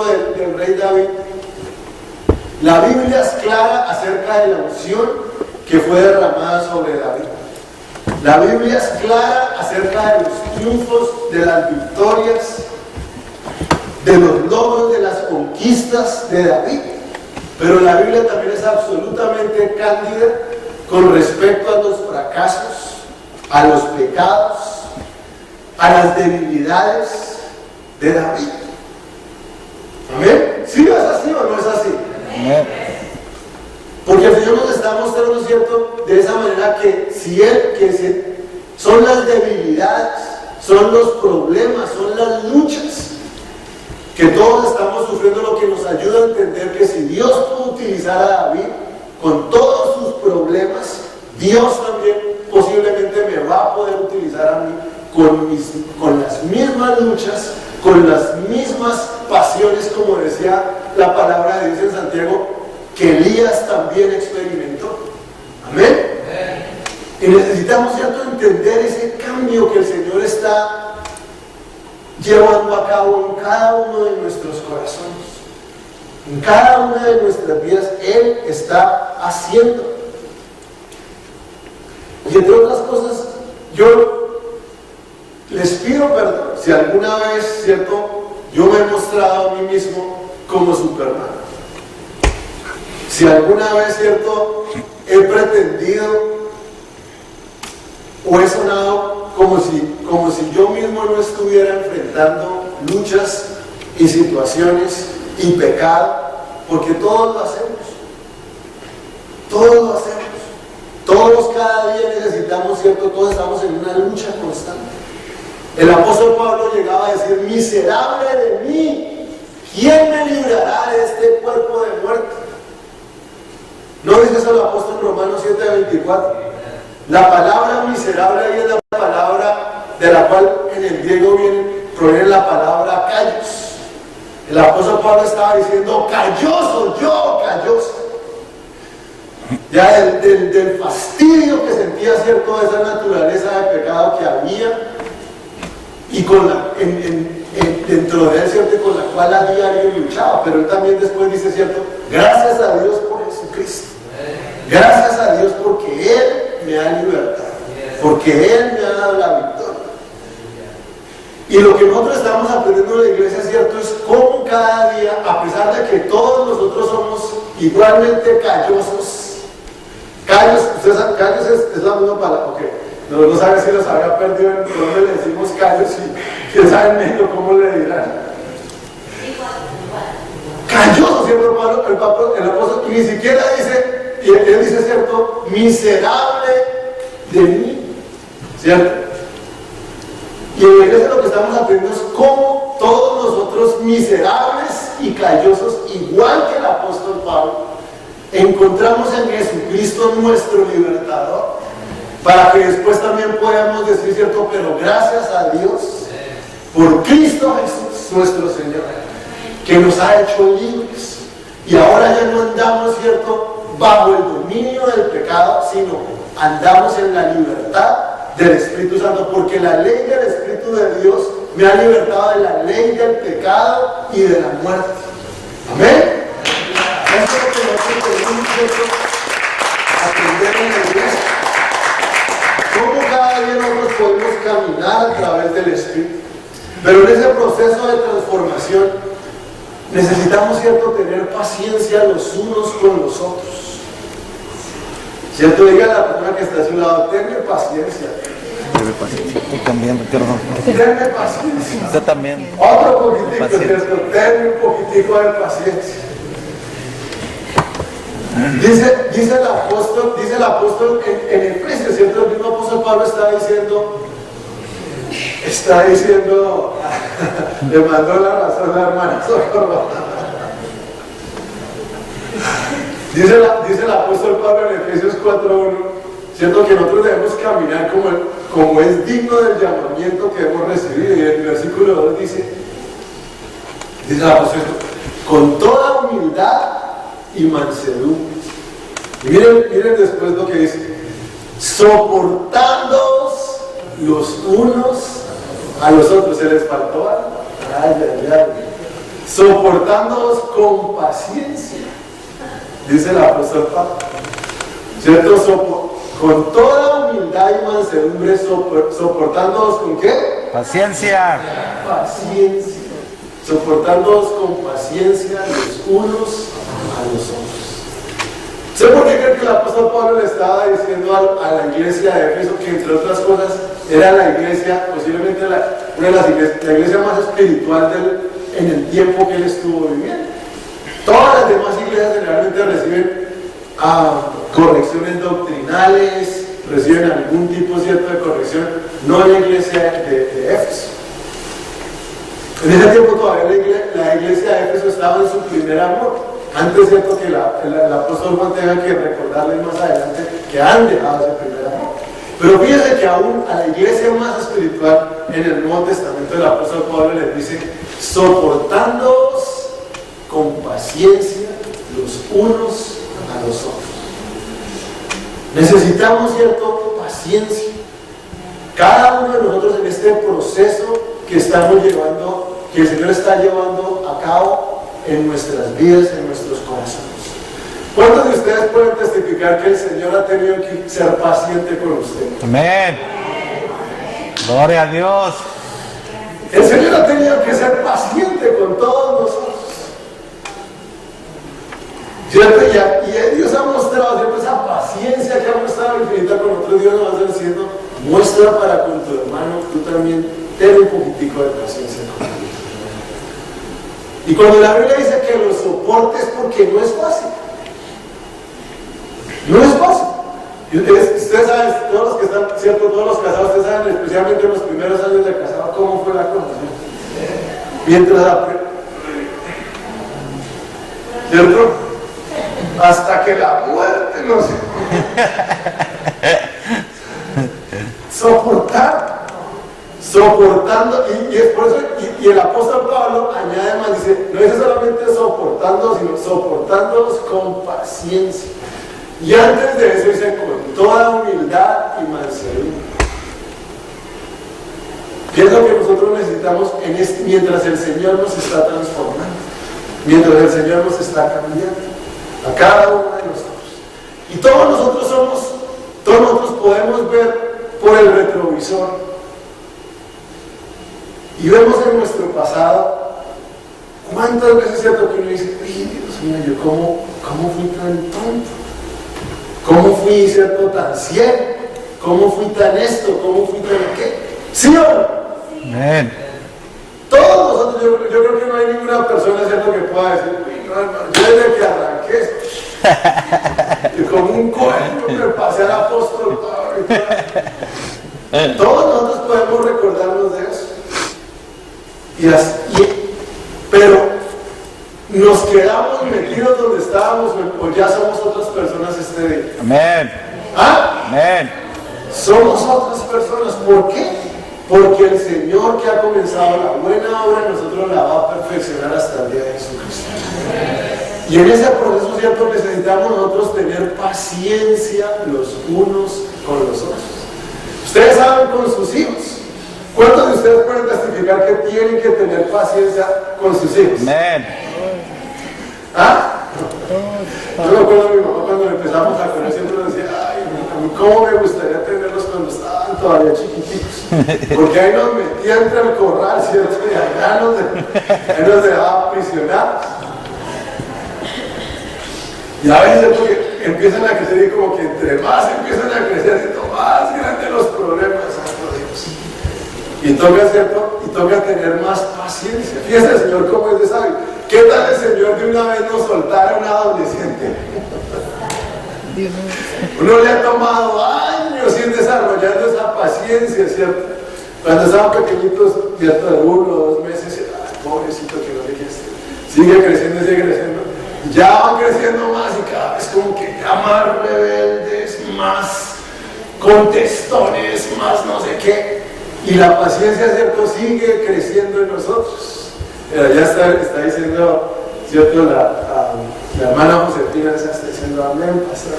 cierto, del rey David. La Biblia es clara acerca de la unción que fue derramada sobre David. La Biblia es clara acerca de los triunfos, de las victorias, de los logros, de las conquistas de David. Pero la Biblia también es absolutamente cándida con respecto a los fracasos, a los pecados, a las debilidades de David. ¿Amén? ¿Sí es así o no es así? Amén. Porque el Señor nos está mostrando, ¿cierto?, de esa manera que son las debilidades, son los problemas, son las luchas que todos estamos sufriendo, lo que nos ayuda a entender que si Dios pudo utilizar a David con todos sus problemas, Dios también posiblemente me va a poder utilizar a mí con las mismas luchas, con las mismas pasiones, como decía la palabra de Dios en Santiago, que Elías también experimentó. Amén. Y necesitamos, ¿cierto?, entender ese cambio que el Señor está llevando a cabo en cada uno de nuestros corazones, en cada una de nuestras vidas. Él está haciendo. Y entre otras cosas, yo les pido perdón si alguna vez, ¿cierto?, yo me he mostrado a mí mismo como Superman. Si alguna vez, ¿cierto?, he pretendido o he sonado como si yo mismo no estuviera enfrentando luchas y situaciones y pecado, porque todos lo hacemos. Todos lo hacemos. Todos cada día necesitamos, ¿cierto? Todos estamos en una lucha constante. El apóstol Pablo llegaba a decir: miserable de mí, ¿quién me librará de este cuerpo de muerte? ¿No dice eso el apóstol en Romanos 7:24? La palabra miserable ahí es la palabra de la cual en el griego proviene la palabra callos. El apóstol Pablo estaba diciendo: calloso, yo calloso. Ya del fastidio que sentía, ¿cierto?, de esa naturaleza de pecado que había, y dentro de él, ¿cierto?, con la cual a diario luchaba. Pero él también después dice, ¿cierto?, gracias a Dios por Jesucristo. Gracias a Dios porque Él me ha libertado, porque Él me ha dado la victoria. Y lo que nosotros estamos aprendiendo en la iglesia, ¿cierto?, es cómo cada día, a pesar de que todos nosotros somos igualmente callosos, callos es la misma palabra, ok, no sabe si los había perdido, en dónde le decimos callos, y quién sabe en México cómo le dirán. Calloso, ¿cierto? El apóstol, y ni siquiera dice, y él dice, ¿cierto?, miserable de mí, ¿cierto? Y en la iglesia lo que estamos aprendiendo es cómo todos nosotros, miserables y callosos, igual que el apóstol Pablo, encontramos en Jesucristo nuestro libertador, para que después también podamos decir, ¿cierto?, pero gracias a Dios por Cristo Jesús nuestro Señor, que nos ha hecho libres, y ahora ya no andamos, ¿cierto?, bajo el dominio del pecado, sino andamos en la libertad del Espíritu Santo, porque la ley del Espíritu de Dios me ha libertado de la ley del pecado y de la muerte. Amén. Eso es lo que nosotros tenemos que aprender en la iglesia. Cómo cada día nosotros podemos caminar a través del Espíritu. Pero en ese proceso de transformación necesitamos, ¿cierto?, tener paciencia los unos con los otros. ¿Cierto? Diga a la persona que está a su lado: tenme paciencia. Tenme paciencia. Tú también, perdón. Tenme paciencia. Usted también. Otro poquitico, ¿cierto? Tenme un poquitico de paciencia. Dice el apóstol en Efesios, ¿cierto? El mismo apóstol Pablo está diciendo, le mandó la razón a la hermana Socorro. Dice el apóstol Pablo en Efesios 4:1, ¿cierto?, que nosotros debemos caminar como es digno del llamamiento que hemos recibido. Y en el versículo 2 dice el apóstol: con toda humildad y mansedumbre. Y miren después lo que dice: soportándoos los unos a los otros. ¿Se les faltó algo? Ay. soportándoos con paciencia, dice el apóstol Pablo, ¿cierto? Con toda humildad y mansedumbre, soportándoos con ¿qué? Paciencia. Paciencia. Soportándoos con paciencia los unos a los otros. ¿Sé por qué creo que el apóstol Pablo le estaba diciendo a la iglesia de Éfeso que, entre otras cosas, era la iglesia, posiblemente una de las iglesias, la iglesia más espiritual en el tiempo que él estuvo viviendo? Todas las demás iglesias generalmente reciben correcciones doctrinales, reciben algún tipo cierto de corrección, no en la iglesia de Éfeso. En ese tiempo todavía la iglesia de Éfeso estaba en su primer amor. Antes, cierto, que el apóstol Juan tenga que recordarles más adelante que han dejado ese primer amor. Pero fíjense que aún a la iglesia más espiritual en el Nuevo Testamento el apóstol Pablo les dice: soportándoos con paciencia los unos a los otros. Necesitamos, cierto, paciencia. Cada uno de nosotros en este proceso que estamos llevando, que el Señor está llevando a cabo en nuestras vidas, en nuestros corazones. ¿Cuántos de ustedes pueden testificar que el Señor ha tenido que ser paciente con usted? Amén. Gloria a Dios. El Señor ha tenido que ser paciente con todos nosotros. ¿Cierto? Y Dios ha mostrado siempre esa paciencia que ha mostrado infinita con otros. Dios nos va a estar diciendo: muestra para con tu hermano, tú también ten un poquitico de paciencia con él. Y cuando la Biblia dice que lo soportes, porque no es fácil. No es fácil. Y ustedes saben, todos los que están, cierto, todos los casados, ustedes saben, especialmente en los primeros años de casado, cómo fue la cosa, ¿no? Mientras ¿cierto? Hasta que la muerte nos soportando, y es por eso, y el apóstol Pablo añade más, dice, no es solamente soportando, sino soportándolos con paciencia. Y antes de eso dice, con toda humildad y mansedumbre. ¿Qué es lo que nosotros necesitamos mientras el Señor nos está transformando? Mientras el Señor nos está cambiando a cada uno de nosotros. Y todos nosotros podemos ver por el retrovisor. Y vemos en nuestro pasado cuántas veces es cierto que uno dice: ay, Dios mío, yo cómo fui tan tonto, cómo fui, cierto, tan ciego, cómo fui tan esto, cómo fui tan qué. ¿Sí o no? Amén. Todos nosotros, yo creo que no hay ninguna persona, cierto, que pueda decir: uy, no, hermano, yo desde que arranqué, y como un coño me pasé al apóstol Pablo y todo. Todos nosotros podemos recordarnos de eso. Pero nos quedamos metidos donde estábamos, o ya somos otras personas este día. Amén. ¿Ah? Amén. Somos otras personas. ¿Por qué? Porque el Señor que ha comenzado la buena obra en nosotros la va a perfeccionar hasta el día de Jesucristo. Y en ese proceso, cierto, necesitamos nosotros tener paciencia los unos con los otros. Ustedes saben con sus hijos. ¿Cuántos de ustedes pueden testificar que tienen que tener paciencia con sus hijos? Amén. ¿Ah? Yo me acuerdo de mi mamá cuando empezamos a conocer, siempre nos decía: ay, cómo me gustaría tenerlos cuando estaban todavía chiquititos. Porque ahí nos metía entre el corral, ¿cierto? Y ahí nos dejaba prisionados. Y a veces porque empiezan a crecer y como que entre más empiezan a crecer, siento más grandes los problemas. Y toca, ¿cierto? Y toca tener más paciencia. Fíjese el Señor cómo es de sabio. ¿Qué tal el Señor de una vez nos soltara a un adolescente? Uno le ha tomado años ir desarrollando esa paciencia, ¿cierto? Cuando estaban pequeñitos, ¿cierto? De 1 o 2 meses, ay, pobrecito que no sé qué es. Sigue creciendo y sigue creciendo. Ya van creciendo más y cada vez como que ya más rebeldes, más contestones, más no sé qué. Y la paciencia, ¿cierto?, sigue creciendo en nosotros. Pero ya está diciendo, ¿cierto?, la hermana Josefina está diciendo: amén, pastor.